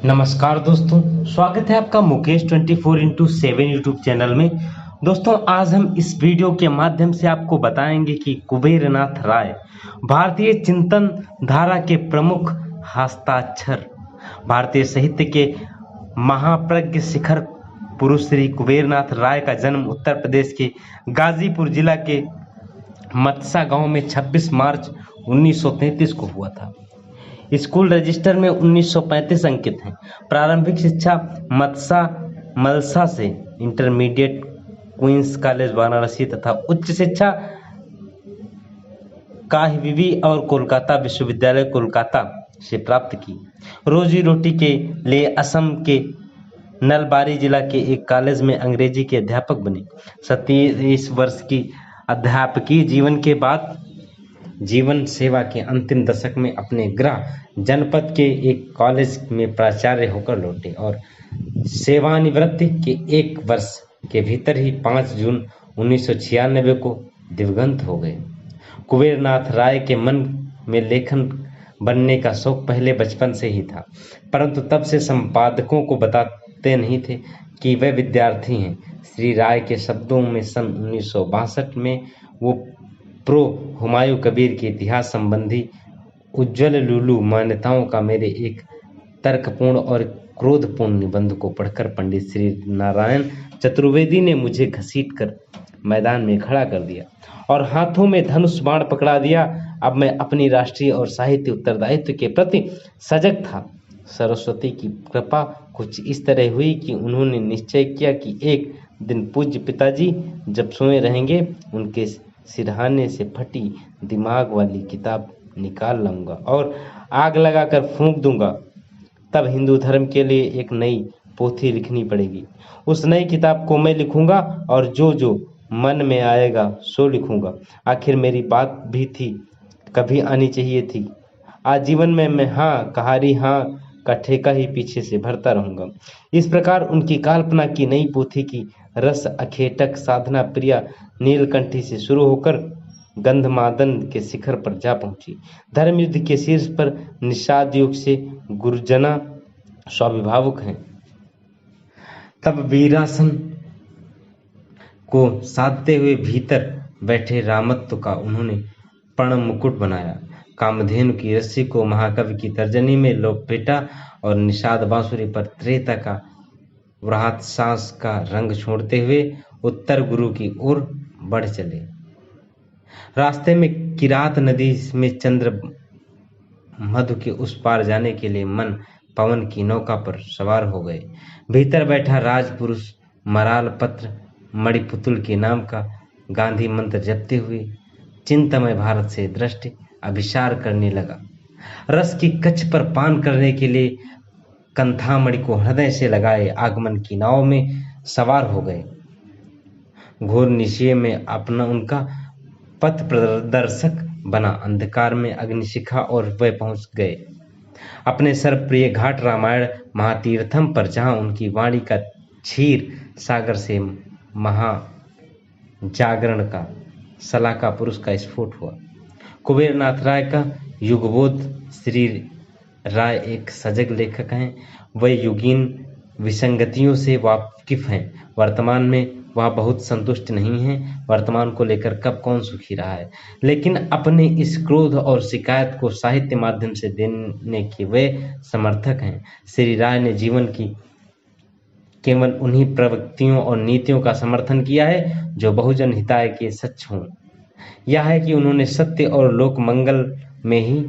नमस्कार दोस्तों, स्वागत है आपका मुकेश 24x7 यूट्यूब चैनल में। दोस्तों, आज हम इस वीडियो के माध्यम से आपको बताएंगे कि कुबेरनाथ राय भारतीय चिंतन धारा के प्रमुख हस्ताक्षर, भारतीय साहित्य के महाप्रज्ञ शिखर पुरुष श्री कुबेरनाथ राय का जन्म उत्तर प्रदेश के गाजीपुर जिला के मतसा गांव में 26 मार्च 1933 को हुआ था। स्कूल रजिस्टर में 1935 अंकित हैं। प्रारंभिक शिक्षा मलसा से, इंटरमीडिएट क्वींस कॉलेज वाराणसी तथा उच्च शिक्षा काहिबी और कोलकाता विश्वविद्यालय कोलकाता से प्राप्त की। रोजी रोटी के लिए असम के नलबारी जिला के एक कॉलेज में अंग्रेजी के अध्यापक बने। 27 वर्ष की अध्यापकीय जीवन के बाद जीवन सेवा के अंतिम दशक में अपने गृह जनपद के एक कॉलेज में प्राचार्य होकर लौटे और सेवानिवृत्ति के 1 वर्ष के भीतर ही 5 जून 1996 को दिवंगत हो गए। कुबेरनाथ राय के मन में लेखन बनने का शौक पहले बचपन से ही था, परंतु तब से संपादकों को बताते नहीं थे कि वे विद्यार्थी हैं। श्री राय के शब्दों में सन 1962 में वो प्रो हुमायूं कबीर के इतिहास संबंधी उज्ज्वल लुलू मान्यताओं का मेरे एक तर्कपूर्ण और क्रोधपूर्ण निबंध को पढ़कर पंडित श्री नारायण चतुर्वेदी ने मुझे घसीटकर मैदान में खड़ा कर दिया और हाथों में धनुष बाण पकड़ा दिया। अब मैं अपनी राष्ट्रीय और साहित्य उत्तरदायित्व के प्रति सजग था। सरस्वती की कृपा कुछ इस तरह हुई कि उन्होंने निश्चय किया कि एक दिन पूज्य पिताजी जब सोए रहेंगे, उनके सिरहाने से फटी दिमाग वाली किताब निकाल लाऊंगा और आग लगाकर फूंक दूंगा। तब हिंदू धर्म के लिए एक नई पोथी लिखनी पड़ेगी। उस नई किताब को मैं लिखूंगा और जो जो मन में आएगा सो लिखूंगा। आखिर मेरी बात भी थी, कभी आनी चाहिए थी। आजीवन में मैं हाँ कहारी हाँ का ठेका ही पीछे से भरता रहूंगा। इस प्रकार उनकी कल्पना की नई पोथी की रस अखेटक साधना प्रिया नीलकंठी से शुरू होकर गंधमादन के शिखर पर जा पहुंची। धर्म युद्ध के शीर्ष पर निषाद युग से गुरुजना स्वाभिभावक हैं। तब वीरासन को साधते हुए भीतर बैठे रामत्व का उन्होंने पर्ण मुकुट बनाया। कामधेनु की रस्सी को महाकवि की तर्जनी में लपेटा और निषाद बांसुरी पर त्रेता का वृहत सांस का रंग छोड़ते हुए उत्तर गुरु की ओर बढ़ चले। रास्ते में किरात नदी में चंद्र मधु के उस पार जाने के लिए मन पवन की नौका पर सवार हो गए। भीतर बैठा राजपुरुष मराल पत्र मणिपुतुल के नाम का गांधी मंत्र जपते हुए चिंतमय भारत से दृष्टि अभिसार करने लगा। रस की कच्छ पर पान करने के लिए कंथामणि को हृदय से लगाए आगमन की नाव में सवार हो गए। घोर निश्चय में अपना उनका पथ प्रदर्शक बना अंधकार में अग्निशिखा और वह पहुंच गए अपने सर्वप्रिय घाट रामायण महातीर्थम पर, जहां उनकी वाणी का क्षीर सागर से महाजागरण का सलाका पुरुष का स्फोट हुआ। कुबेरनाथ राय का युगबोध। श्री राय एक सजग लेखक हैं। वह युगीन विसंगतियों से वाकिफ हैं। वर्तमान में वह बहुत संतुष्ट नहीं हैं। वर्तमान को लेकर कब कौन सुखी रहा है, लेकिन अपने इस क्रोध और शिकायत को साहित्य माध्यम से देने के वे समर्थक हैं। श्री राय ने जीवन की केवल उन्हीं प्रवृत्तियों और नीतियों का समर्थन किया है जो बहुजन हिताय के सच हों। यह है कि उन्होंने सत्य और लोकमंगल में ही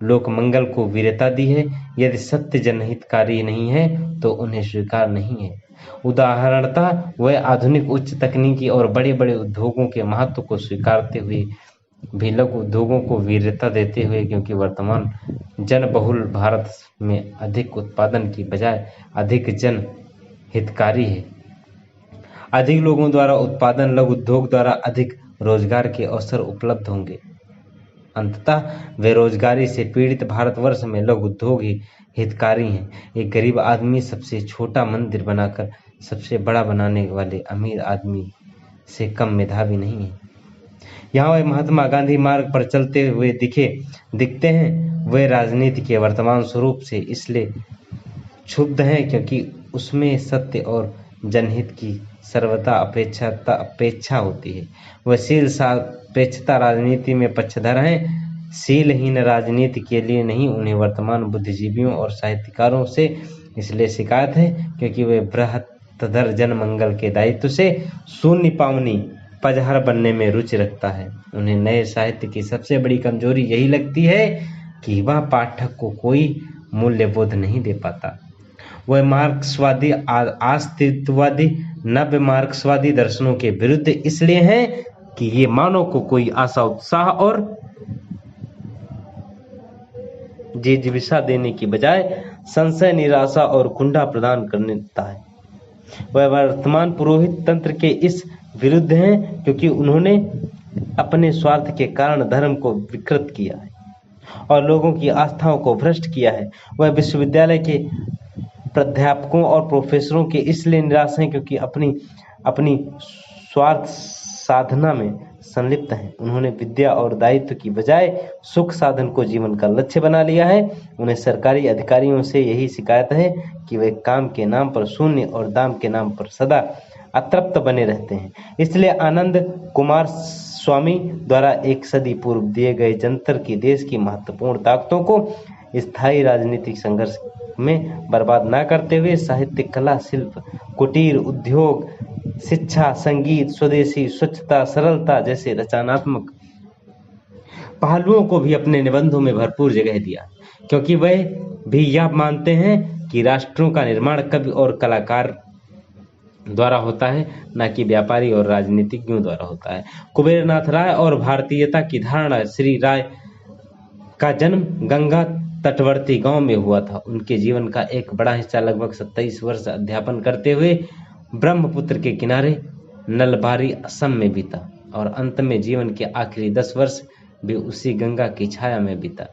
लोकमंगल को वीरता दी है। यदि सत्य जनहितकारी नहीं है तो उन्हें स्वीकार नहीं है। उदाहरणतः वह आधुनिक उच्च तकनीकी और बड़े बड़े उद्योगों के महत्व को स्वीकारते हुए भी लघु उद्योगों को वीरता देते हुए, क्योंकि वर्तमान जनबहुल भारत में अधिक उत्पादन की बजाय अधिक जन हितकारी है। अधिक लोगों द्वारा उत्पादन लघु उद्योग द्वारा अधिक रोजगार के अवसर उपलब्ध होंगे। अंततः बेरोजगारी से पीड़ित भारतवर्ष में लघु उद्योग ही हितकारी हैं। एक गरीब आदमी सबसे छोटा मंदिर बनाकर सबसे बड़ा बनाने वाले अमीर आदमी से कम मेधावी नहीं है। यहाँ वह महात्मा गांधी मार्ग पर चलते हुए दिखते हैं। वे राजनीति के वर्तमान स्वरूप से इसलिए क्षुब्ध हैं क्योंकि उसमें सत्य और जनहित की सर्वथा अपेक्षा होती है। वह शील सापेक्षता राजनीति में पक्षधर हैं। शीलहीन राजनीति के लिए नहीं, उन्हें वर्तमान बुद्धिजीवियों और साहित्यकारों से इसलिए शिकायत है क्योंकि वे बृहत्तर जनमंगल के दायित्व से शून्य पावनी पजहर बनने में रुचि रखता है। उन्हें नए साहित्य की सबसे बड़ी कमजोरी यही लगती है कि वह पाठक को कोई मूल्यबोध नहीं दे पाता। वह मार्क्सवादी, अस्तित्ववादी, नव्य मार्क्सवादी दर्शनों के विरुद्ध इसलिए हैं कि ये मानव को कोई आशा, उत्साह और जिज्ञासा देने की बजाय संशय, निराशा और कुंठा प्रदान करता है। वह वर्तमान पुरोहित तंत्र के इस विरुद्ध हैं क्योंकि उन्होंने अपने स्वार्थ के कारण धर्म को विकृत किया है और लोगों की आस्थाओं को भ्रष्ट किया है। वह विश्वविद्यालय के प्राध्यापकों और प्रोफेसरों के इसलिए निराश हैं क्योंकि अपनी स्वार्थ साधना में संलिप्त हैं। उन्होंने विद्या और दायित्व की बजाय सुख साधन को जीवन का लक्ष्य बना लिया है। उन्हें सरकारी अधिकारियों से यही शिकायत है कि वे काम के नाम पर शून्य और दाम के नाम पर सदा अतृप्त बने रहते हैं। इसलिए आनंद कुमार स्वामी द्वारा एक सदी पूर्व दिए गए जंतर की देश की महत्वपूर्ण ताकतों को स्थायी राजनीतिक संघर्ष में बर्बाद न करते हुए साहित्य, कला, शिल्प, कुटीर उद्योग, शिक्षा, संगीत, स्वदेशी, स्वच्छता, सरलता जैसे रचनात्मक पहलुओं को भी अपने निबंधों में भरपूर जगह दिया, क्योंकि वह भी यह मानते हैं कि राष्ट्रों का निर्माण कवि और कलाकार द्वारा होता है, न कि व्यापारी और राजनीतिज्ञों द्वारा होता है। कुबेरनाथ राय और भारतीयता की धारणा। श्री राय का जन्म गंगा तटवर्ती गांव में हुआ था। उनके जीवन का एक बड़ा हिस्सा, लगभग 27 वर्ष अध्यापन करते हुए ब्रह्मपुत्र के किनारे नलबारी, असम में बीता और अंत में जीवन के आखिरी 10 वर्ष भी उसी गंगा की छाया में बीता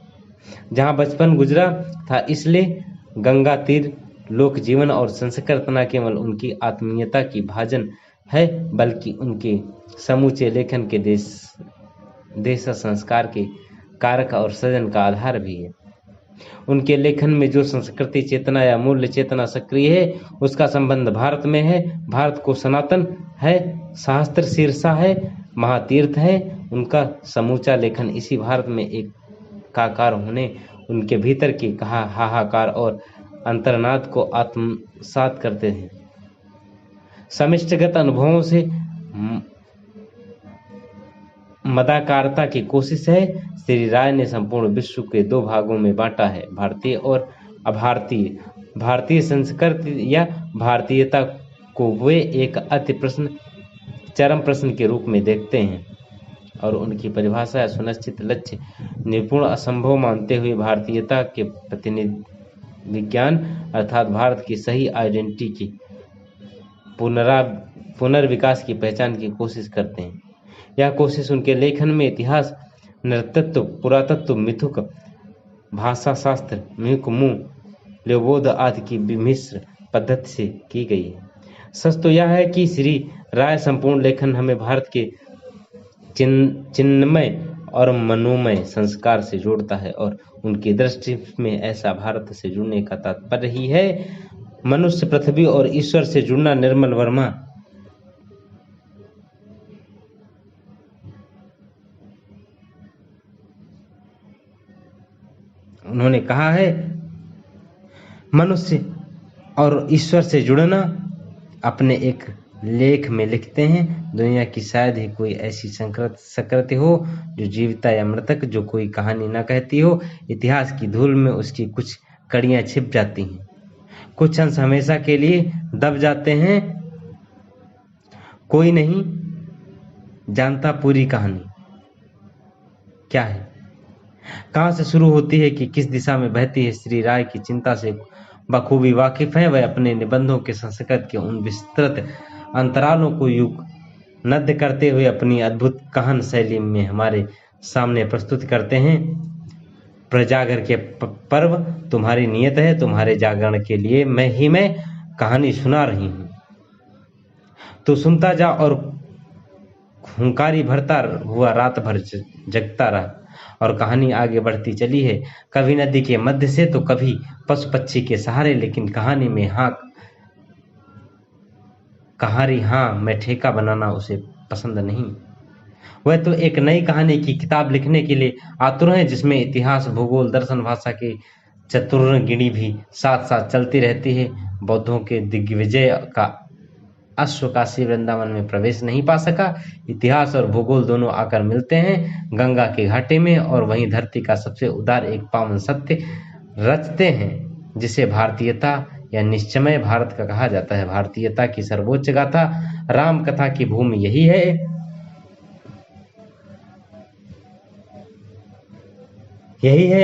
जहां बचपन गुजरा था। इसलिए गंगा तीर लोक जीवन और संस्कृत न केवल उनकी आत्मीयता की भाजन है, बल्कि उनके समूचे लेखन के देश संस्कार के कारक और सृजन का आधार भी है। उनके लेखन में जो संस्कृति चेतना या मूल्य चेतना सक्रिय है, उसका संबंध भारत में है। भारत को सनातन है, शास्त्र शीर्षा है, महातीर्थ है। उनका समूचा लेखन इसी भारत में एक काकार होने, उनके भीतर की हाहाकार और अंतर्नाद को आत्मसात करते हैं। समिष्टिगत अनुभवों से मदाकारता की कोशिश है। श्री राय ने संपूर्ण विश्व के 2 भागों में बांटा है, भारतीय और अभारतीय। भारतीय संस्कृति या भारतीयता को वे एक अति चरम प्रश्न के रूप में देखते हैं और उनकी परिभाषा या सुनिश्चित लक्ष्य निपुण असंभव मानते हुए भारतीयता के प्रतिनिधि विज्ञान अर्थात भारत की सही आइडेंटिटी की पुनर्विकास की पहचान की कोशिश करते हैं। यह कोशिश उनके लेखन में इतिहास, नृतत्व, पुरातत्व, मिथुक, भाषा शास्त्र, मूल्यबोध आदि की मिश्र पद्धति से की गई है। सच तो यह है कि श्री राय संपूर्ण लेखन हमें भारत के चिन्मय और मनोमय संस्कार से जोड़ता है और उनकी दृष्टि में ऐसा भारत से जुड़ने का तात्पर्य ही है मनुष्य, पृथ्वी और ईश्वर से जुड़ना। निर्मल वर्मा उन्होंने कहा है, मनुष्य और ईश्वर से जुड़ना अपने एक लेख में लिखते हैं। दुनिया की शायद ही कोई ऐसी संस्कृति हो जो जीविता या मृतक, जो कोई कहानी न कहती हो। इतिहास की धूल में उसकी कुछ कड़ियां छिप जाती हैं, कुछ अंश हमेशा के लिए दब जाते हैं। कोई नहीं जानता पूरी कहानी क्या है, कहां से शुरू होती है, कि किस दिशा में बहती है। श्री राय की चिंता से बखूबी वाकिफ है। वह अपने निबंधों के संस्कृत के उन विस्तृत अंतरालों को युग नद्य करते हुए अपनी अद्भुत कहान शैली में हमारे सामने प्रस्तुत करते हैं। प्रजागर के पर्व तुम्हारी नियत है, तुम्हारे जागरण के लिए मैं कहानी सुना रही हूं। तो सुनता जा और हुंकारी भरता हुआ रात भर जगता रहा। और कहानी आगे बढ़ती चली है, कभी नदी के मध्य से तो कभी पशु पक्षी के सहारे, लेकिन कहानी में कहानी में ठेका बनाना उसे पसंद नहीं। वह तो एक नई कहानी की किताब लिखने के लिए आतुर है, जिसमें इतिहास, भूगोल, दर्शन, भाषा की चतुर्गिणी भी साथ साथ चलती रहती है। बौद्धों के दिग्विजय का अश्व काशी वृंदावन में प्रवेश नहीं पा सका। इतिहास और भूगोल दोनों आकर मिलते हैं गंगा के घाटे में, और वहीं धरती का सबसे उदार एक पावन सत्य रचते हैं, जिसे भारतीयता या निश्चय भारत का कहा जाता है। भारतीयता की सर्वोच्च गाथा राम कथा की भूमि यही है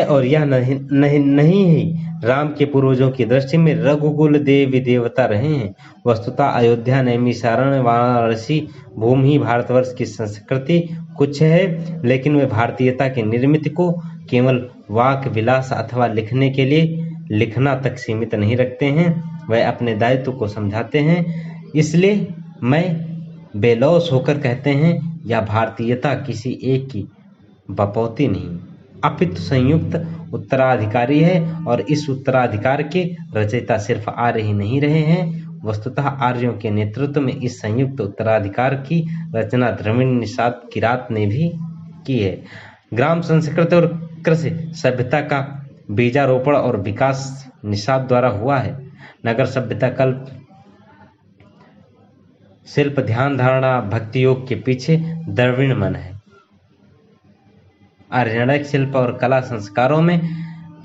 और यह नहीं ही राम के पूर्वजों की दृष्टि में रघुकुल देवी देवता रहे हैं। वस्तुतः अयोध्या, नैमिषारण्य, वाराणसी भूमि ही भारतवर्ष की संस्कृति कुछ है, लेकिन वे भारतीयता की निर्मित को केवल वाक विलास अथवा लिखने के लिए लिखना तक सीमित नहीं रखते हैं, वह अपने दायित्व को समझाते हैं। इसलिए मैं बेलौस होकर कहते हैं, यह भारतीयता किसी एक की बपौती नहीं अपितु संयुक्त उत्तराधिकारी है, और इस उत्तराधिकार के रचयिता सिर्फ आर्य ही नहीं रहे हैं। वस्तुतः आर्यों के नेतृत्व में इस संयुक्त उत्तराधिकार की रचना द्रविड़ निषाद किरात ने भी की है। ग्राम संस्कृति और कृषि सभ्यता का बीजारोपण और विकास निषाद द्वारा हुआ है। नगर सभ्यता कल्प शिल्प, ध्यान धारणा, भक्ति योग के पीछे द्रविड़ मन है। आर्यणिक शिल्प और कला संस्कारों में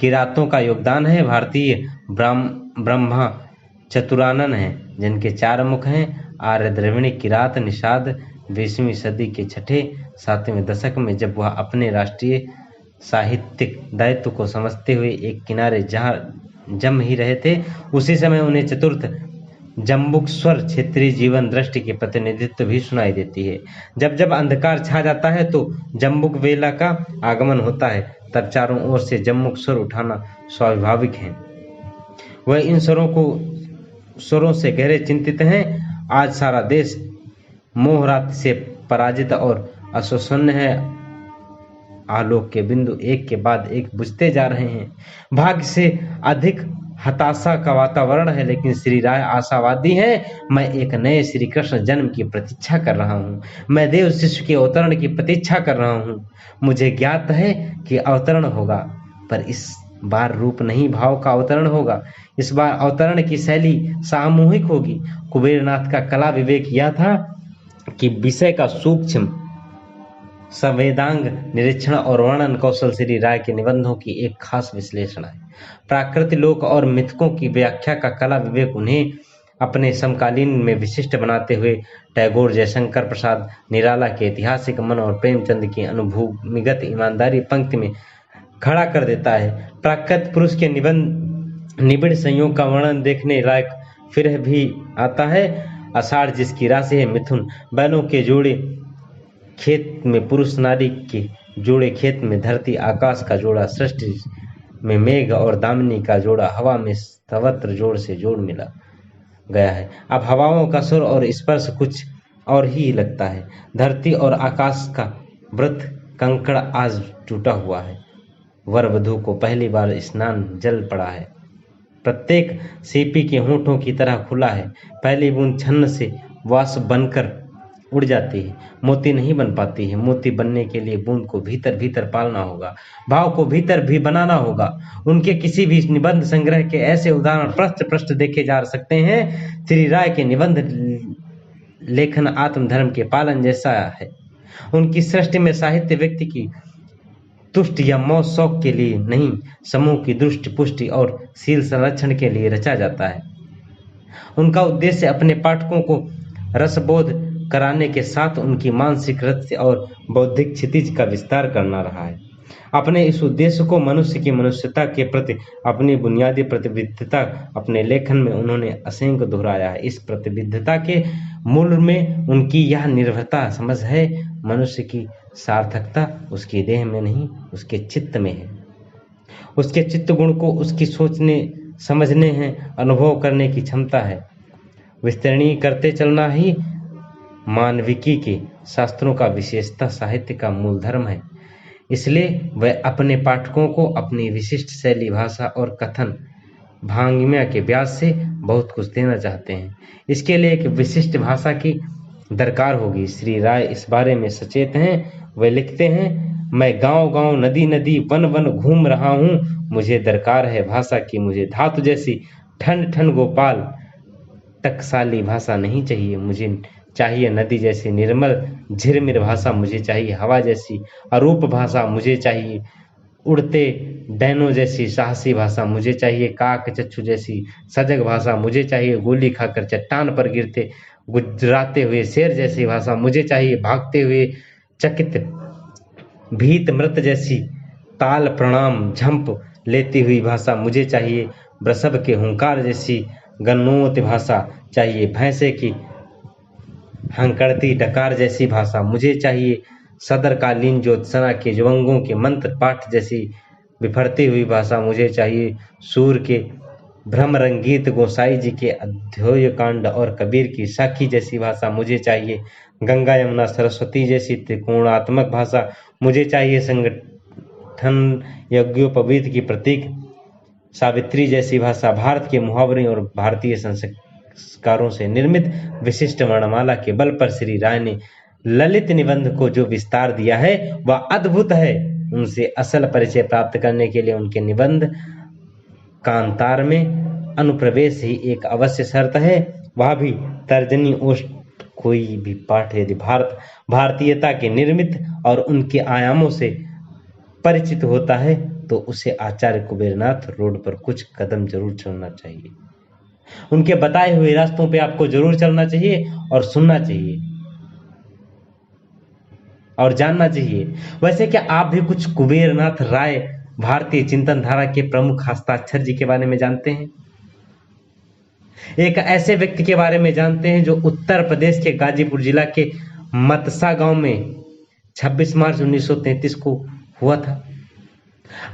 किरातों का योगदान है। भारतीय ब्रह्मा चतुरानन हैं, जिनके 4 मुख हैं। आर्य द्रविड़ किरात निषाद 20वीं सदी के 6-7वें दशक में, जब वह अपने राष्ट्रीय साहित्यिक दायित्व को समझते हुए एक किनारे जम ही रहे थे, उसी समय उन्हें चतुर्थ जम्बुकस्वर क्षेत्रीय जीवन दृष्टि के प्रतिनिधित्व भी सुनाई देती है। जब जब अंधकार छा जाता है तो जम्बुक वेला का आगमन होता है, तब चारों ओर से जम्बुक स्वर उठाना स्वाभाविक है। वह इन स्वरों से गहरे चिंतित हैं। आज सारा देश मोहरात से पराजित और असुसन्न है। आलोक के बिंदु एक के बाद एक बुझते जा रहे हैं। भाग्य से अधिक हताशा का वातावरण है, लेकिन श्री राय आशावादी हैं। मैं एक नए श्री कृष्ण जन्म की प्रतीक्षा कर रहा हूँ। मैं देव शिशु के अवतरण की प्रतीक्षा कर रहा हूँ। मुझे ज्ञात है कि अवतरण होगा, पर इस बार रूप नहीं भाव का अवतरण होगा। इस बार अवतरण की शैली सामूहिक होगी। कुबेरनाथ का कला विवेक यह था कि विषय का सूक्ष्म संवेदांग निरीक्षण और वर्णन कौशल श्री राय के निबंधों की एक खास विश्लेषण है। प्राकृतिक लोक और मिथकों की व्याख्या का कला विवेक उन्हें अपने समकालीन में विशिष्ट बनाते हुए टैगोर, जयशंकर प्रसाद निराला के ऐतिहासिक मन और प्रेमचंद की अनुभूमिगत ईमानदारी पंक्ति में खड़ा कर देता है। प्राकृत पुरुष के निबिड़ संयोग का वर्णन देखने लायक फिर भी आता है। आषाढ़ जिसकी राशि है मिथुन, बैलों के जोड़े खेत में पुरुष नारी के जोड़े, खेत में धरती आकाश का जोड़ा, सृष्टि में मेघ और दामिनी का जोड़ा, हवा में सर्वत्र जोड़ से जोड़ मिला गया है। अब हवाओं का सुर और स्पर्श कुछ और ही लगता है। धरती और आकाश का व्रत कंकड़ आज टूटा हुआ है। वर वधू को पहली बार स्नान जल पड़ा है। प्रत्येक सीपी के होठों की तरह खुला है। पहली बूंद छन्न से वाष्प बनकर उड़ जाती है, मोती नहीं बन पाती है। मोती बनने के लिए बूंद को भीतर भीतर पालना होगा, भाव को भीतर भी बनाना होगा। उनके किसी भी निबंध संग्रह के ऐसे उदाहरण पृष्ठ पृष्ठ देखे जा सकते हैं। श्री राय के निबंध लेखन आत्मधर्म के पालन जैसा है। उनकी सृष्टि में साहित्य व्यक्ति की तुष्ट या मौज शौक के लिए नहीं, समूह की दृष्टि पुष्टि और शील संरक्षण के लिए रचा जाता है। उनका उद्देश्य अपने पाठकों को रसबोध कराने के साथ उनकी मानसिक हृदय और बौद्धिक क्षितिज का विस्तार करना रहा है। अपने इस उद्देश्य को मनुष्य की मनुष्यता के प्रति अपनी बुनियादी प्रतिबद्धता अपने लेखन में उन्होंने असंख्य दोहराया है। इस प्रतिबद्धता के मूल में उनकी यह निर्भरता समझ है, मनुष्य की सार्थकता उसकी देह में नहीं, उसके चित्त में है। उसके चित्त गुण को उसकी सोचने समझने हैं, अनुभव करने की क्षमता है। विस्तरणीय करते चलना ही मानविकी के शास्त्रों का विशेषता साहित्य का मूल धर्म है। इसलिए वह अपने पाठकों को अपनी विशिष्ट शैली, भाषा और कथन भांगिमा के व्यास से बहुत कुछ देना चाहते हैं। इसके लिए एक विशिष्ट भाषा की दरकार होगी। श्री राय इस बारे में सचेत हैं। वे लिखते हैं, मैं गांव-गांव, नदी-नदी, वन-वन घूम रहा हूँ। मुझे दरकार है भाषा की, मुझे धातु जैसी ठन-ठन गोपाल टकसाली भाषा नहीं चाहिए। मुझे चाहिए नदी जैसी निर्मल झिरमिर भाषा, मुझे चाहिए हवा जैसी अरूप भाषा, मुझे चाहिए उड़ते डैनों जैसी साहसी भाषा, मुझे चाहिए काक चच्चू जैसी सजग भाषा, मुझे चाहिए गोली खाकर चट्टान पर गिरते गुजराते हुए शेर जैसी भाषा, मुझे चाहिए भागते हुए चकित भीत मृत जैसी ताल प्रणाम झंप लेती हुई भाषा, मुझे चाहिए वृषभ के हुंकार जैसी गन्नोत भाषा, चाहिए भैंसे की हंकड़ती डकार जैसी भाषा, मुझे चाहिए सदरकालीन ज्योत्सना के जवंगों के मंत्र पाठ जैसी बिफरती हुई भाषा, मुझे चाहिए सूर के भ्रमरंगीत गोसाई जी के अध्योय कांड और कबीर की साखी जैसी भाषा, मुझे चाहिए गंगा यमुना सरस्वती जैसी त्रिकोणात्मक भाषा, मुझे चाहिए संगठन यज्ञोपवीत की प्रतीक सावित्री जैसी भाषा, भारत के मुहावरे और भारतीय संस्कारों से निर्मित विशिष्ट वर्णमाला के बल पर श्री राय ने ललित निबंध को जो विस्तार दिया है वह अद्भुत है। उनसे असल परिचय प्राप्त करने के लिए उनके निबंध कांतार में अनुप्रवेश ही एक अवश्य शर्त है। वह भी तर्जनी ओष्ठ कोई भी पाठ यदि भारतीयता के निर्मित और उनके आयामों से परिचित होता है तो उसे आचार्य कुबेरनाथ रोड पर कुछ कदम जरूर चलना चाहिए। उनके बताए हुए रास्तों पे आपको जरूर चलना चाहिए और सुनना चाहिए और जानना चाहिए। वैसे क्या आप भी कुछ कुबेरनाथ राय भारतीय चिंतन धारा के प्रमुख हस्ताक्षर जी के बारे में जानते हैं? एक ऐसे व्यक्ति के बारे में जानते हैं जो उत्तर प्रदेश के गाजीपुर जिला के मतसा गांव में 26 मार्च 1933 को हुआ था।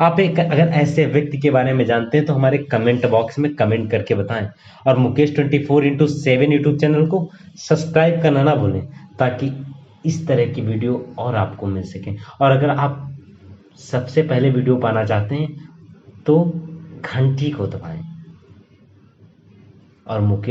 आप एक अगर ऐसे व्यक्ति के बारे में जानते हैं तो हमारे कमेंट बॉक्स में कमेंट करके बताएं और मुकेश 24x7 यूट्यूब चैनल को सब्सक्राइब करना ना भूलें ताकि इस तरह की वीडियो और आपको मिल सके। और अगर आप सबसे पहले वीडियो पाना चाहते हैं तो घंटी को दबाएं और मुकेश